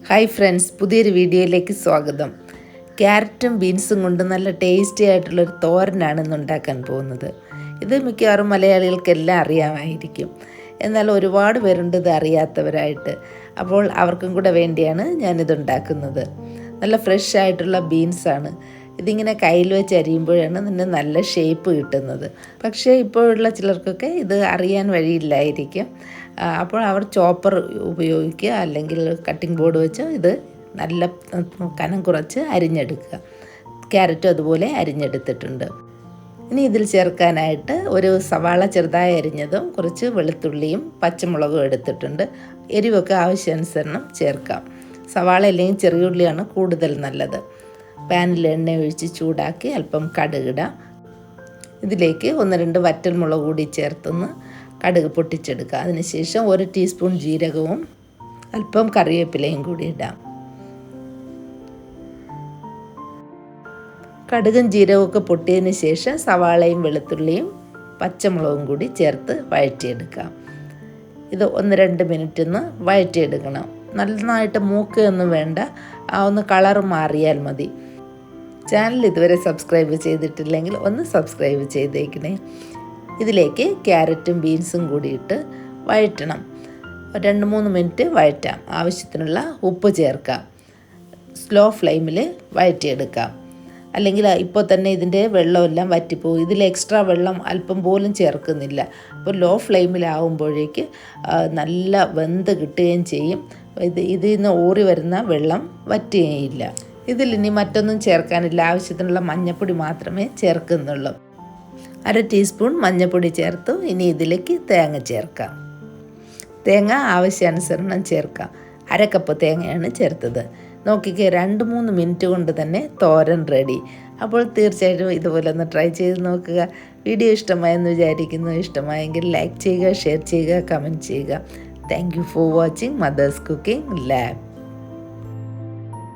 Hi friends, പുതിയൊരു വീഡിയോയിലേക്ക് സ്വാഗതം. ക്യാരറ്റും ബീൻസും കൊണ്ട് നല്ല ടേസ്റ്റി ആയിട്ടുള്ളൊരു തോരനാണ് ഇന്ന് ഉണ്ടാക്കാൻ പോകുന്നത്. ഇത് മിക്കവാറും മലയാളികൾക്കെല്ലാം അറിയാമായിരിക്കും. എന്നാൽ ഒരുപാട് പേരുണ്ട് ഇത് അറിയാത്തവരായിട്ട്. അപ്പോൾ അവർക്കും കൂടെ വേണ്ടിയാണ് ഞാനിത് ഉണ്ടാക്കുന്നത്. നല്ല ഫ്രഷ് ആയിട്ടുള്ള ബീൻസാണ്. ഇതിങ്ങനെ കയ്യിൽ വെച്ച് അരിയുമ്പോഴാണ് ഇതിന് നല്ല ഷേപ്പ് കിട്ടുന്നത്. പക്ഷേ ഇപ്പോഴുള്ള ചിലർക്കൊക്കെ ഇത് അറിയാൻ വഴിയില്ലായിരിക്കും. അപ്പോൾ അവർ ചോപ്പർ ഉപയോഗിക്കുക, അല്ലെങ്കിൽ കട്ടിംഗ് ബോർഡ് വെച്ച് ഇത് നല്ല കനം കുറച്ച് അരിഞ്ഞെടുക്കുക. ക്യാരറ്റും അതുപോലെ അരിഞ്ഞെടുത്തിട്ടുണ്ട്. ഇനി ഇതിൽ ചേർക്കാനായിട്ട് ഒരു സവാള ചെറുതായി അരിഞ്ഞതും കുറച്ച് വെളുത്തുള്ളിയും പച്ചമുളകും എടുത്തിട്ടുണ്ട്. എരിവൊക്കെ ആവശ്യാനുസരണം ചേർക്കാം. സവാള അല്ലെങ്കിൽ ചെറിയ ഉള്ളിയാണ് കൂടുതൽ നല്ലത്. പാനിൽ എണ്ണ ഒഴിച്ച് ചൂടാക്കി അല്പം കടുകിടാം. ഇതിലേക്ക് 1-2 വറ്റൽമുളക് കൂടി ചേർത്തൊന്ന് കടുക് പൊട്ടിച്ചെടുക്കുക. അതിനുശേഷം 1 ടീസ്പൂൺ ജീരകവും അല്പം കറിവേപ്പിലയും കൂടി ഇടാം. കടുകും ജീരകമൊക്കെ പൊട്ടിയതിന് ശേഷം സവാളയും വെളുത്തുള്ളിയും പച്ചമുളകും കൂടി ചേർത്ത് വഴറ്റിയെടുക്കാം. ഇത് 1-2 മിനിറ്റ് ഒന്ന് വഴറ്റിയെടുക്കണം. നന്നായിട്ട് മൂക്കുകയൊന്നും വേണ്ട, ഒന്ന് കളർ മാറിയാൽ മതി. ചാനൽ ഇതുവരെ സബ്സ്ക്രൈബ് ചെയ്തിട്ടില്ലെങ്കിൽ ഒന്ന് സബ്സ്ക്രൈബ് ചെയ്തേക്കണേ. ഇതിലേക്ക് ക്യാരറ്റും ബീൻസും കൂടിയിട്ട് വഴറ്റണം. 2-3 മിനിറ്റ് വഴറ്റാം. ആവശ്യത്തിനുള്ള ഉപ്പ് ചേർക്കാം. സ്ലോ ഫ്ലെയിമിൽ വഴറ്റിയെടുക്കാം. അല്ലെങ്കിൽ ഇപ്പോൾ തന്നെ ഇതിൻ്റെ വെള്ളമെല്ലാം വറ്റിപ്പോകും. ഇതിൽ എക്സ്ട്രാ വെള്ളം അല്പം പോലും ചേർക്കുന്നില്ല. അപ്പോൾ ലോ ഫ്ലെയിമിലാവുമ്പോഴേക്ക് നല്ല വെന്ത് കിട്ടുകയും ചെയ്യും. ഇതിൽ നിന്ന് ഊറി വരുന്ന വെള്ളം വറ്റുകയില്ല. ഇതിലിനി മറ്റൊന്നും ചേർക്കാനില്ല. ആവശ്യത്തിനുള്ള മഞ്ഞൾപ്പൊടി മാത്രമേ ചേർക്കുന്നുള്ളൂ. 1/2 ടീസ്പൂൺ മഞ്ഞൾപ്പൊടി ചേർത്തു. ഇനി ഇതിലേക്ക് തേങ്ങ ചേർക്കാം. തേങ്ങ ആവശ്യാനുസരണം ചേർക്കാം. 1/2 കപ്പ് തേങ്ങയാണ് ചേർത്തത്. നോക്കിക്കേ, 2-3 മിനിറ്റ് കൊണ്ട് തന്നെ തോരൻ റെഡി. അപ്പോൾ തീർച്ചയായിട്ടും ഇതുപോലെ ഒന്ന് ട്രൈ ചെയ്ത് നോക്കുക. വീഡിയോ ഇഷ്ടമായെന്ന് വിചാരിക്കുന്നു. ഇഷ്ടമായെങ്കിൽ ലൈക്ക് ചെയ്യുക, ഷെയർ ചെയ്യുക, കമൻറ്റ് ചെയ്യുക. Thank you for watching mother's cooking lab.